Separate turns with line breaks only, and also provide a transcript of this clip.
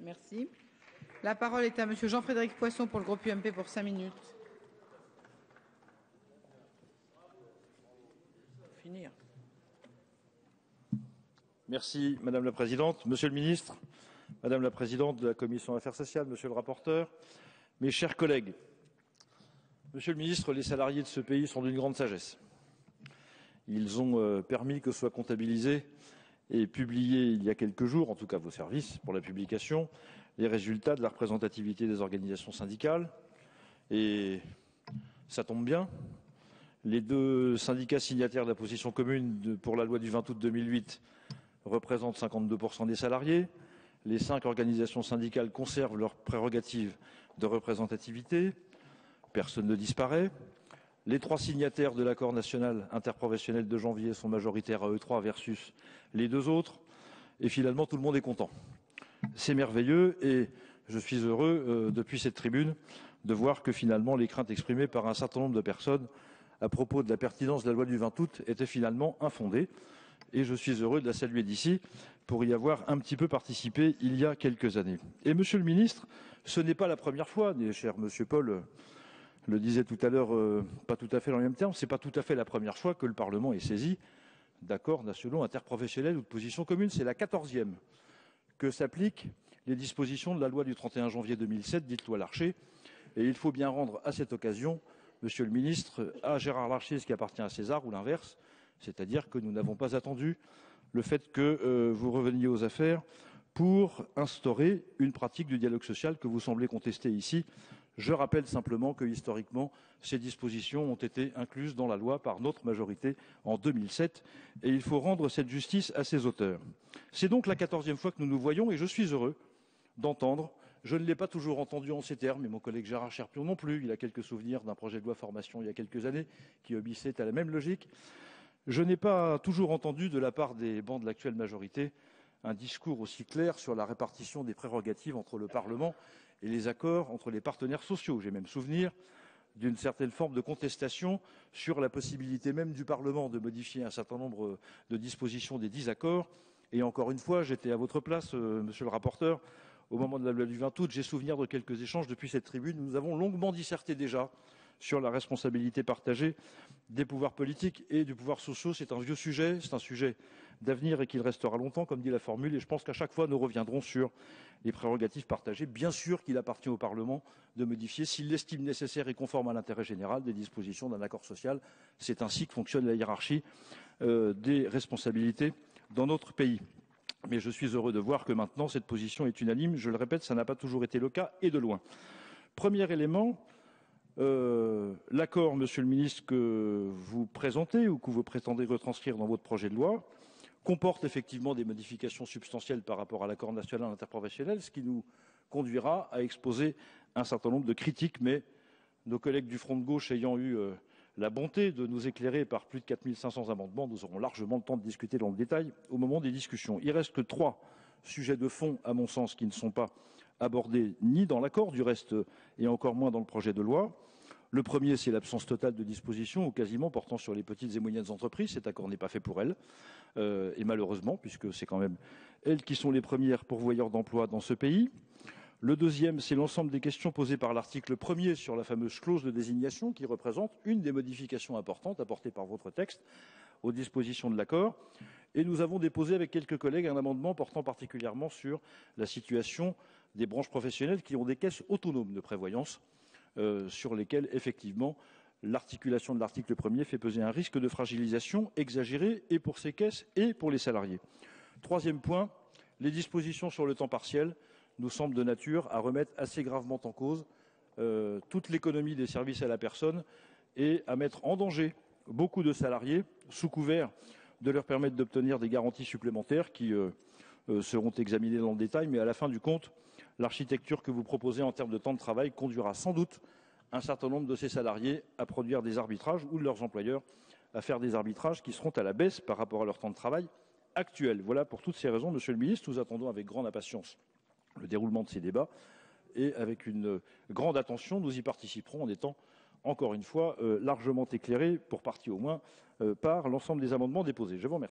Merci. La parole est à Monsieur Jean-Frédéric Poisson pour le groupe UMP pour 5 minutes. Finir.
Merci Madame la Présidente. Monsieur le Ministre, Madame la Présidente de la Commission Affaires sociales, Monsieur le rapporteur, mes chers collègues. Monsieur le Ministre, les salariés de ce pays sont d'une grande sagesse. Ils ont permis que soient comptabilisés et publiés il y a quelques jours, en tout cas vos services pour la publication, les résultats de la représentativité des organisations syndicales. Et ça tombe bien. Les deux syndicats signataires de la position commune pour la loi du 20 août 2008 représentent 52% des salariés. Les 5 organisations syndicales conservent leurs prérogatives de représentativité. Personne ne disparaît. Les 3 signataires de l'accord national interprofessionnel de janvier sont majoritaires à E3 versus les 2 autres. Et finalement, tout le monde est content. C'est merveilleux et je suis heureux, depuis cette tribune, de voir que finalement les craintes exprimées par un certain nombre de personnes à propos de la pertinence de la loi du 20 août étaient finalement infondées. Et je suis heureux de la saluer d'ici pour y avoir un petit peu participé il y a quelques années. Et Monsieur le Ministre, ce n'est pas la première fois, cher Monsieur Paul le disait tout à l'heure, pas tout à fait dans les mêmes termes, ce n'est pas tout à fait la première fois que le Parlement est saisi d'accords nationaux interprofessionnels ou de positions communes. C'est la 14e que s'appliquent les dispositions de la loi du 31 janvier 2007, dite loi Larcher. Et il faut bien rendre à cette occasion, Monsieur le Ministre, à Gérard Larcher ce qui appartient à César ou l'inverse, c'est-à-dire que nous n'avons pas attendu le fait que vous reveniez aux affaires pour instaurer une pratique du dialogue social que vous semblez contester ici. Je rappelle simplement que, historiquement, ces dispositions ont été incluses dans la loi par notre majorité en 2007 et il faut rendre cette justice à ses auteurs. C'est donc la 14e fois que nous nous voyons et je suis heureux d'entendre, je ne l'ai pas toujours entendu en ces termes, et mon collègue Gérard Cherpion non plus, il a quelques souvenirs d'un projet de loi formation il y a quelques années qui obéissait à la même logique. Je n'ai pas toujours entendu de la part des bancs de l'actuelle majorité un discours aussi clair sur la répartition des prérogatives entre le Parlement et les accords entre les partenaires sociaux. J'ai même souvenir d'une certaine forme de contestation sur la possibilité même du Parlement de modifier un certain nombre de dispositions des 10 accords. Et encore une fois, j'étais à votre place, Monsieur le rapporteur, au moment de la loi du 20 août. J'ai souvenir de quelques échanges depuis cette tribune. Nous avons longuement disserté déjà sur la responsabilité partagée des pouvoirs politiques et du pouvoir social. C'est un vieux sujet, c'est un sujet d'avenir et qu'il restera longtemps, comme dit la formule. Et je pense qu'à chaque fois, nous reviendrons sur les prérogatives partagées. Bien sûr qu'il appartient au Parlement de modifier, s'il l'estime nécessaire et conforme à l'intérêt général, des dispositions d'un accord social. C'est ainsi que fonctionne la hiérarchie des responsabilités dans notre pays. Mais je suis heureux de voir que maintenant, cette position est unanime. Je le répète, ça n'a pas toujours été le cas, et de loin. Premier élément, l'accord, Monsieur le Ministre, que vous présentez ou que vous prétendez retranscrire dans votre projet de loi comporte effectivement des modifications substantielles par rapport à l'accord national interprofessionnel, ce qui nous conduira à exposer un certain nombre de critiques, mais nos collègues du Front de gauche ayant eu la bonté de nous éclairer par plus de 4500 amendements, nous aurons largement le temps de discuter dans le détail au moment des discussions. Il reste que 3 sujets de fond, à mon sens, qui ne sont pas abordés ni dans l'accord, du reste, et encore moins dans le projet de loi. Le premier, c'est l'absence totale de dispositions, ou quasiment portant sur les petites et moyennes entreprises. Cet accord n'est pas fait pour elles, et malheureusement, puisque c'est quand même elles qui sont les premières pourvoyeurs d'emplois dans ce pays. Le deuxième, c'est l'ensemble des questions posées par l'article 1er sur la fameuse clause de désignation, qui représente une des modifications importantes apportées par votre texte aux dispositions de l'accord. Et nous avons déposé avec quelques collègues un amendement portant particulièrement sur la situation des branches professionnelles qui ont des caisses autonomes de prévoyance, sur lesquelles, effectivement, l'articulation de l'article 1er fait peser un risque de fragilisation exagéré et pour ces caisses et pour les salariés. Troisième point, les dispositions sur le temps partiel nous semblent de nature à remettre assez gravement en cause toute l'économie des services à la personne et à mettre en danger beaucoup de salariés sous couvert de leur permettre d'obtenir des garanties supplémentaires qui seront examinées dans le détail, mais à la fin du compte, l'architecture que vous proposez en termes de temps de travail conduira sans doute un certain nombre de ces salariés à produire des arbitrages ou de leurs employeurs à faire des arbitrages qui seront à la baisse par rapport à leur temps de travail actuel. Voilà, pour toutes ces raisons, Monsieur le Ministre, nous attendons avec grande impatience le déroulement de ces débats et avec une grande attention, nous y participerons en étant, encore une fois, largement éclairés, pour partie au moins, par l'ensemble des amendements déposés. Je vous remercie.